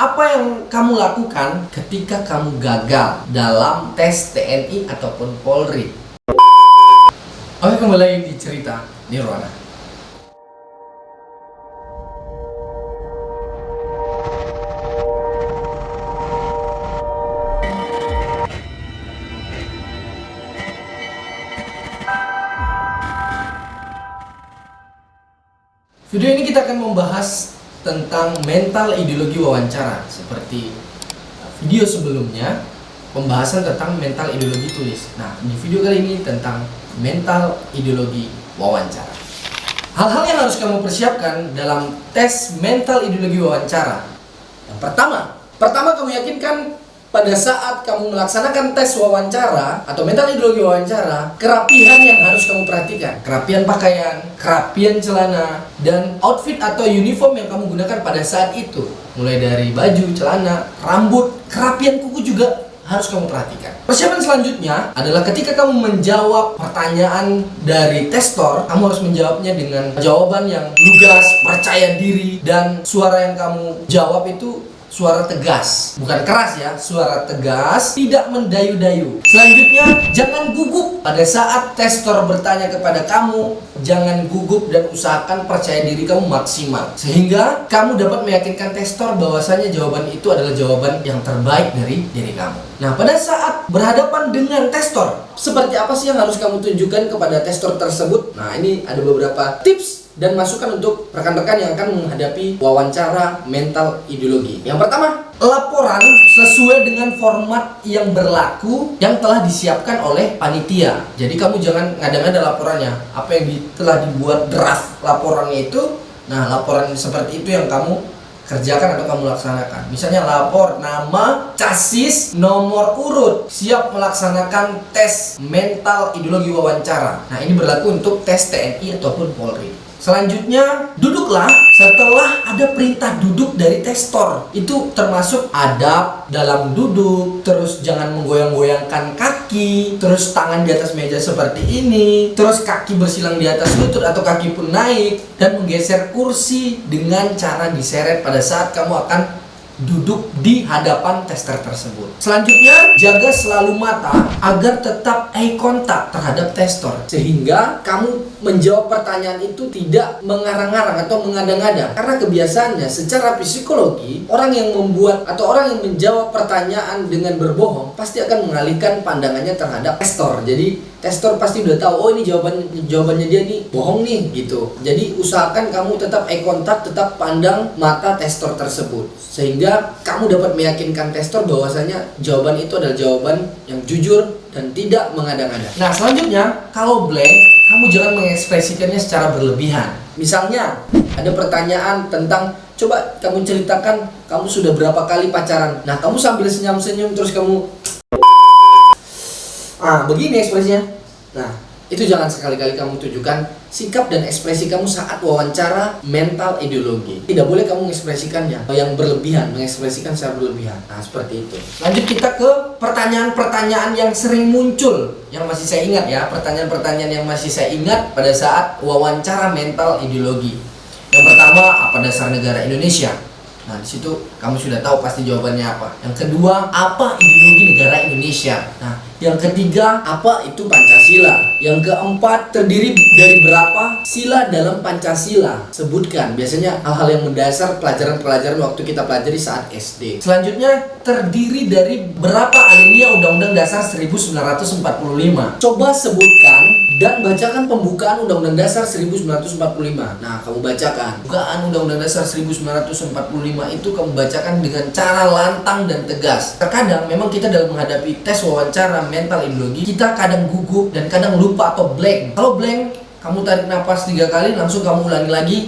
Apa yang kamu lakukan ketika kamu gagal dalam tes TNI ataupun Polri? Oke, kembali lagi di cerita Nirwana. Video ini kita akan membahas tentang mental ideologi wawancara. Seperti video sebelumnya, pembahasan tentang mental ideologi tulis. Nah, di video kali ini tentang mental ideologi wawancara. Hal-hal yang harus kamu persiapkan dalam tes mental ideologi wawancara. Yang pertama kamu yakinkan pada saat kamu melaksanakan tes wawancara atau mental ideologi wawancara, kerapihan yang harus kamu perhatikan. Kerapihan pakaian, kerapihan celana, dan outfit atau uniform yang kamu gunakan pada saat itu. Mulai dari baju, celana, rambut, kerapihan kuku juga harus kamu perhatikan. Persiapan selanjutnya adalah ketika kamu menjawab pertanyaan dari testor, kamu harus menjawabnya dengan jawaban yang lugas, percaya diri, dan suara yang kamu jawab itu suara tegas, bukan keras ya, suara tegas, tidak mendayu-dayu. Selanjutnya, jangan gugup pada saat testor bertanya kepada kamu. Jangan gugup dan usahakan percaya diri kamu maksimal, sehingga kamu dapat meyakinkan testor bahwasanya jawaban itu adalah jawaban yang terbaik dari diri kamu. Nah, pada saat berhadapan dengan testor, seperti apa sih yang harus kamu tunjukkan kepada testor tersebut? Nah, ini ada beberapa tips dan masukan untuk rekan-rekan yang akan menghadapi wawancara mental ideologi. Yang pertama, laporan sesuai dengan format yang berlaku yang telah disiapkan oleh panitia. Jadi kamu jangan ngada-ngada laporannya. Apa yang telah dibuat draft laporannya itu, nah laporan seperti itu yang kamu kerjakan atau kamu laksanakan. Misalnya lapor nama, chassis, nomor urut, siap melaksanakan tes mental ideologi wawancara. Nah, ini berlaku untuk tes TNI ataupun Polri. Selanjutnya, duduklah setelah ada perintah duduk dari testor. Itu termasuk adab dalam duduk, terus jangan menggoyang-goyangkan kaki, terus tangan di atas meja seperti ini, terus kaki bersilang di atas lutut atau kaki pun naik, dan menggeser kursi dengan cara diseret pada saat kamu akan duduk di hadapan tester tersebut. Selanjutnya, jaga selalu mata agar tetap eye contact terhadap testor, sehingga kamu menjawab pertanyaan itu tidak mengarang-arang atau mengada-ngada. Karena kebiasaannya secara psikologi, orang yang membuat atau orang yang menjawab pertanyaan dengan berbohong pasti akan mengalihkan pandangannya terhadap testor. Jadi testor pasti udah tahu, oh ini jawabannya dia nih bohong nih gitu. Jadi usahakan kamu tetap eye contact, tetap pandang mata testor tersebut, sehingga kamu dapat meyakinkan testor bahwasanya jawaban itu adalah jawaban yang jujur dan tidak mengada-ngada. Nah, selanjutnya, kalau blank, kamu jangan mengekspresikannya secara berlebihan. Misalnya, ada pertanyaan tentang, coba kamu ceritakan kamu sudah berapa kali pacaran. Nah, kamu sambil senyum-senyum terus kamu begini ekspresinya. Nah, itu jangan sekali-kali kamu tunjukkan sikap dan ekspresi kamu saat wawancara mental ideologi. Tidak boleh kamu mengekspresikannya yang berlebihan, mengekspresikan secara berlebihan. Nah, seperti itu. Lanjut kita ke pertanyaan-pertanyaan yang sering muncul, yang masih saya ingat ya, pertanyaan-pertanyaan yang masih saya ingat pada saat wawancara mental ideologi. Yang pertama, apa dasar negara Indonesia? Nah, di situ kamu sudah tahu pasti jawabannya apa. Yang kedua, apa ideologi negara Indonesia? Nah, yang ketiga, apa itu Pancasila? Yang keempat, terdiri dari berapa sila dalam Pancasila? Sebutkan. Biasanya hal-hal yang mendasar pelajaran-pelajaran waktu kita pelajari saat SD. Selanjutnya, terdiri dari berapa alinea Undang-Undang Dasar 1945? Coba sebutkan dan bacakan pembukaan Undang-Undang Dasar 1945. Nah, kamu bacakan. Pembukaan Undang-Undang Dasar 1945 itu kamu bacakan dengan cara lantang dan tegas. Terkadang memang kita dalam menghadapi tes wawancara mental ideologi, kita kadang gugup dan kadang lupa atau blank. Kalau blank, kamu tarik nafas 3 kali, langsung kamu ulangi lagi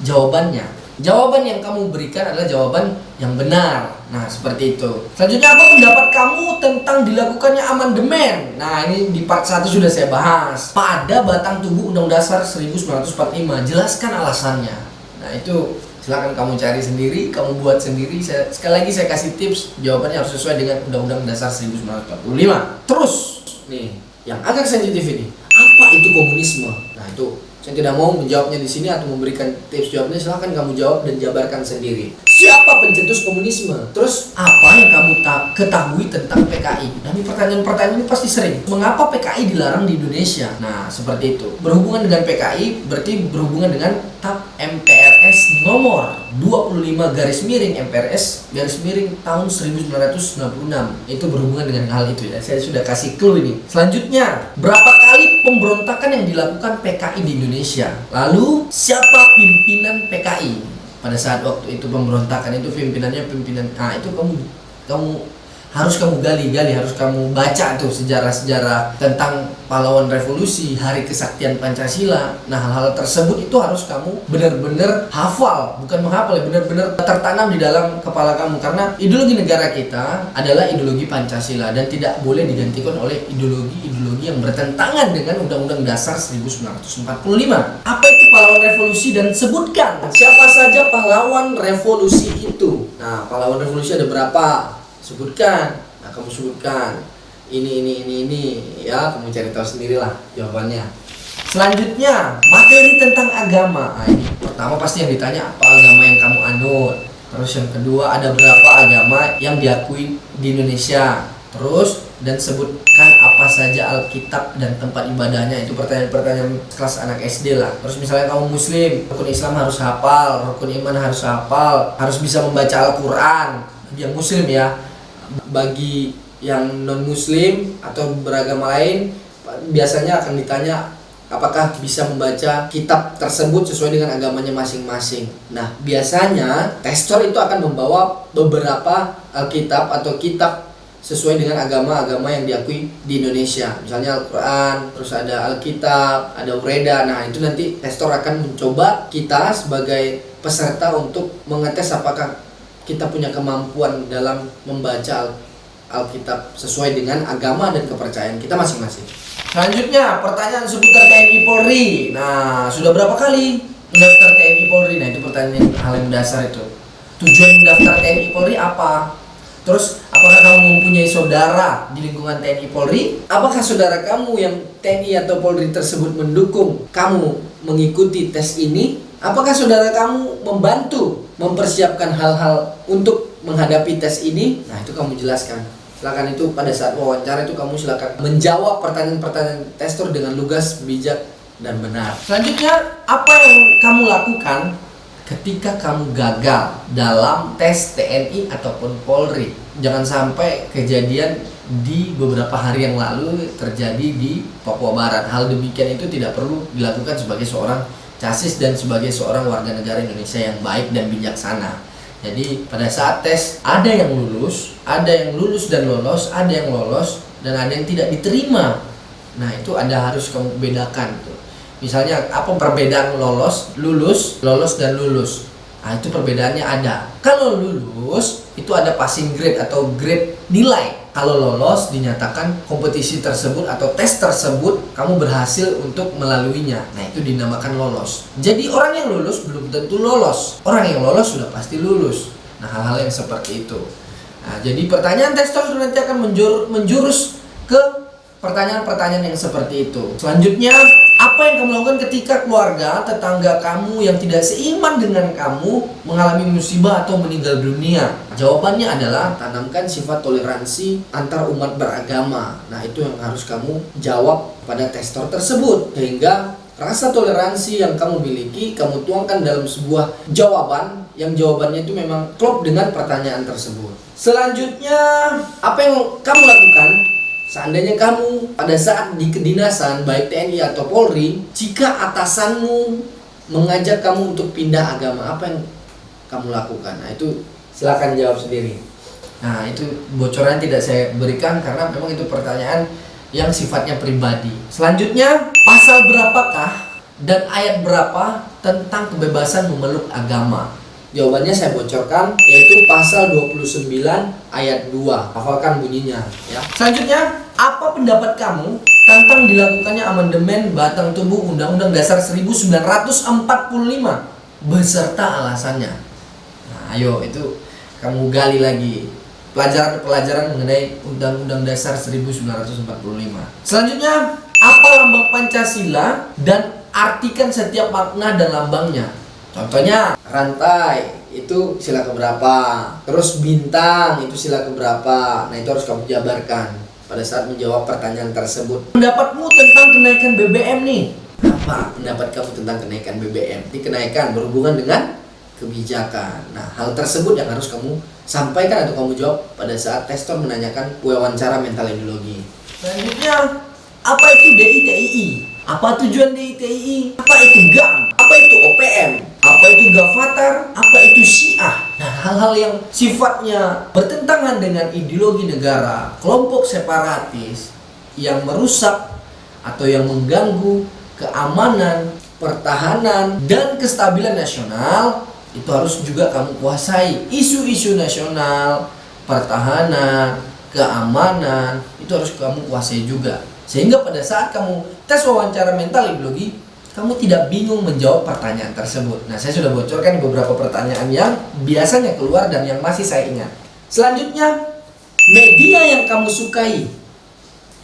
jawabannya. Jawaban yang kamu berikan adalah jawaban yang benar. Nah, seperti itu. Selanjutnya, apa pendapat kamu tentang dilakukannya amandemen? Nah, ini di part 1 sudah saya bahas. Pada batang tubuh Undang-Undang Dasar 1945, jelaskan alasannya. Nah, itu silakan kamu cari sendiri, kamu buat sendiri. Sekali lagi saya kasih tips, jawabannya harus sesuai dengan Undang-Undang Dasar 1945. Terus, nih, yang agak sensitif ini, apa itu komunisme? Nah, itu Saya tidak mau menjawabnya di sini atau memberikan tips jawabnya, silahkan kamu jawab dan jabarkan sendiri. Siapa pencetus komunisme? Terus apa yang kamu ketahui tentang PKI? Nah, ini pertanyaan-pertanyaan ini pasti sering. Mengapa PKI dilarang di Indonesia? Nah, seperti itu. Berhubungan dengan PKI berarti berhubungan dengan TAP MPRS nomor 25 garis miring MPRS garis miring tahun 1996. Itu berhubungan dengan hal itu ya. Saya sudah kasih clue ini. Selanjutnya, berapa kali pemberontakan yang dilakukan PKI di Indonesia? Lalu, siapa pimpinan PKI? Pada saat waktu itu pemberontakan itu pimpinan itu kamu harus kamu gali, harus kamu baca tuh sejarah-sejarah tentang pahlawan revolusi, hari kesaktian Pancasila. Nah, hal-hal tersebut itu harus kamu benar-benar hafal, bukan menghafal ya, benar-benar tertanam di dalam kepala kamu, karena ideologi negara kita adalah ideologi Pancasila dan tidak boleh digantikan oleh ideologi yang bertentangan dengan Undang-Undang Dasar 1945. Apa itu pahlawan revolusi dan sebutkan siapa saja pahlawan revolusi itu. Nah, pahlawan revolusi ada berapa? Sebutkan. Nah, kamu sebutkan ini ya, kamu cari tahu sendirilah jawabannya. Selanjutnya, materi tentang agama. Nah, ini pertama pasti yang ditanya apa agama yang kamu anut. Terus yang kedua, ada berapa agama yang diakui di Indonesia. Terus, dan sebutkan apa saja Alkitab dan tempat ibadahnya. Itu pertanyaan-pertanyaan kelas anak SD lah. Terus misalnya kamu Muslim, rukun Islam harus hafal, rukun iman harus hafal, harus bisa membaca Al-Quran. Yang Muslim ya. Bagi yang non muslim atau beragama lain biasanya akan ditanya apakah bisa membaca kitab tersebut sesuai dengan agamanya masing-masing. Nah, biasanya testor itu akan membawa beberapa Alkitab atau kitab sesuai dengan agama-agama yang diakui di Indonesia. Misalnya Al-Quran, terus ada Alkitab, ada Ureda. Nah, itu nanti testor akan mencoba kita sebagai peserta untuk mengetes apakah kita punya kemampuan dalam membaca Alkitab sesuai dengan agama dan kepercayaan kita masing-masing. Selanjutnya, pertanyaan seputar TNI Polri. Nah, sudah berapa kali mendaftar TNI Polri? Nah, itu pertanyaan hal yang dasar itu. Tujuan mendaftar TNI Polri apa? Terus, apakah kamu mempunyai saudara di lingkungan TNI Polri? Apakah saudara kamu yang TNI atau Polri tersebut mendukung kamu mengikuti tes ini? Apakah saudara kamu membantu mempersiapkan hal-hal untuk menghadapi tes ini? Nah, itu kamu jelaskan. Silakan itu pada saat wawancara itu kamu silakan menjawab pertanyaan-pertanyaan testor dengan lugas, bijak, dan benar. Selanjutnya, apa yang kamu lakukan ketika kamu gagal dalam tes TNI ataupun Polri? Jangan sampai kejadian di beberapa hari yang lalu terjadi di Papua Barat. Hal demikian itu tidak perlu dilakukan sebagai seorang casis dan sebagai seorang warga negara Indonesia yang baik dan bijaksana. Jadi pada saat tes ada yang lulus dan lolos, ada yang lolos dan ada yang tidak diterima. Nah, itu harus kamu bedakan tuh. Misalnya apa perbedaan lulus dan lulus. Nah, itu perbedaannya ada. Kalau lulus itu ada passing grade atau grade nilai. Kalau lolos dinyatakan kompetisi tersebut atau tes tersebut kamu berhasil untuk melaluinya. Nah, itu dinamakan lolos. Jadi orang yang lulus belum tentu lolos. Orang yang lolos sudah pasti lulus. Nah, hal-hal yang seperti itu. Nah, jadi pertanyaan testor nanti akan menjurus ke pertanyaan-pertanyaan yang seperti itu. Selanjutnya, apa yang kamu lakukan ketika keluarga, tetangga kamu yang tidak seiman dengan kamu mengalami musibah atau meninggal dunia? Jawabannya adalah tanamkan sifat toleransi antar umat beragama. Nah, itu yang harus kamu jawab pada testor tersebut. Sehingga rasa toleransi yang kamu miliki, kamu tuangkan dalam sebuah jawaban yang jawabannya itu memang klop dengan pertanyaan tersebut. Selanjutnya, apa yang kamu lakukan seandainya kamu pada saat di kedinasan baik TNI atau Polri, jika atasanmu mengajak kamu untuk pindah agama, apa yang kamu lakukan? Nah, itu silakan jawab sendiri. Nah, itu bocoran tidak saya berikan karena memang itu pertanyaan yang sifatnya pribadi. Selanjutnya, pasal berapakah dan ayat berapa tentang kebebasan memeluk agama? Jawabannya saya bocorkan, yaitu pasal 29 ayat 2. Hafalkan bunyinya ya. Selanjutnya, apa pendapat kamu tentang dilakukannya amandemen batang tubuh Undang-Undang Dasar 1945 beserta alasannya? Nah, ayo itu kamu gali lagi pelajaran mengenai Undang-Undang Dasar 1945. Selanjutnya, apa lambang Pancasila dan artikan setiap makna dan lambangnya. Contohnya, rantai itu sila keberapa, terus bintang itu sila keberapa. Nah, itu harus kamu jabarkan pada saat menjawab pertanyaan tersebut. Pendapatmu tentang kenaikan BBM nih? Apa pendapat kamu tentang kenaikan BBM? Ini kenaikan berhubungan dengan kebijakan. Nah, hal tersebut yang harus kamu sampaikan atau kamu jawab pada saat testor menanyakan wawancara mental ideologi. Selanjutnya, apa itu DITII? Apa tujuan DITII? Apa itu GAM? Apa itu OPM? Apa itu Gavatar? Apa itu Syiah? Nah, hal-hal yang sifatnya bertentangan dengan ideologi negara, kelompok separatis yang merusak atau yang mengganggu keamanan, pertahanan, dan kestabilan nasional, itu harus juga kamu kuasai. Isu-isu nasional, pertahanan, keamanan, itu harus kamu kuasai juga. Sehingga pada saat kamu tes wawancara mental ideologi, kamu tidak bingung menjawab pertanyaan tersebut. Nah, saya sudah bocorkan beberapa pertanyaan yang biasanya keluar dan yang masih saya ingat. Selanjutnya, media yang kamu sukai.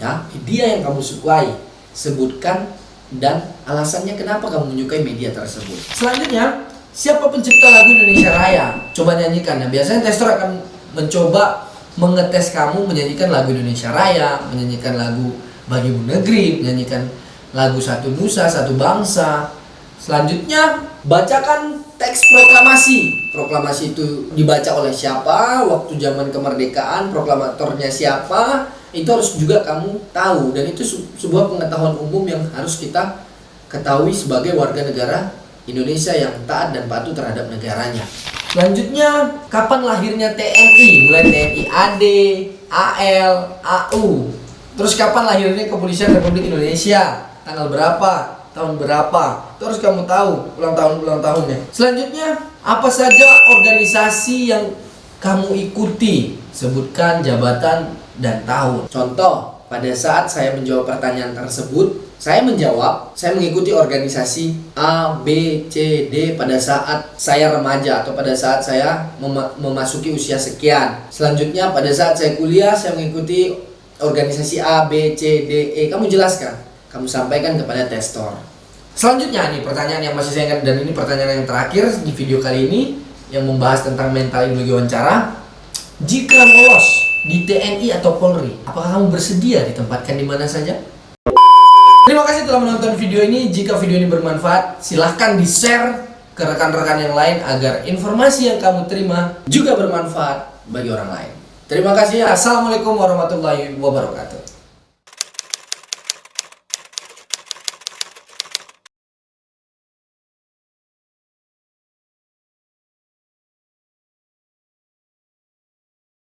Ya, media yang kamu sukai. Sebutkan dan alasannya kenapa kamu menyukai media tersebut. Selanjutnya, siapa pencipta lagu Indonesia Raya? Coba nyanyikan. Nah, biasanya testor akan mencoba mengetes kamu menyanyikan lagu Indonesia Raya, menyanyikan lagu Bagimu Negeri, menyanyikan lagu Satu Nusa, Satu Bangsa. Selanjutnya, bacakan teks proklamasi. Proklamasi itu dibaca oleh siapa, waktu zaman kemerdekaan, proklamatornya siapa, itu harus juga kamu tahu. Dan itu sebuah pengetahuan umum yang harus kita ketahui sebagai warga negara Indonesia yang taat dan patuh terhadap negaranya. Selanjutnya, kapan lahirnya TNI? Mulai TNI AD, AL, AU. Terus kapan lahirnya Kepolisian Republik Indonesia? Tanggal berapa? Tahun berapa? Itu harus kamu tahu ulang tahunnya. Selanjutnya, apa saja organisasi yang kamu ikuti? Sebutkan jabatan dan tahun. Contoh, pada saat saya menjawab pertanyaan tersebut, saya menjawab, saya mengikuti organisasi A, B, C, D pada saat saya remaja atau pada saat saya memasuki usia sekian. Selanjutnya, pada saat saya kuliah, saya mengikuti organisasi A, B, C, D, E. Kamu jelaskan, kamu sampaikan kepada testor. Selanjutnya nih pertanyaan yang masih saya ingat, dan ini pertanyaan yang terakhir di video kali ini yang membahas tentang mental ideologi wawancara. Jika lolos di TNI atau Polri, apakah kamu bersedia ditempatkan di mana saja? Terima kasih telah menonton video ini. Jika video ini bermanfaat, silahkan di-share ke rekan-rekan yang lain agar informasi yang kamu terima juga bermanfaat bagi orang lain. Terima kasih. Assalamualaikum warahmatullahi wabarakatuh.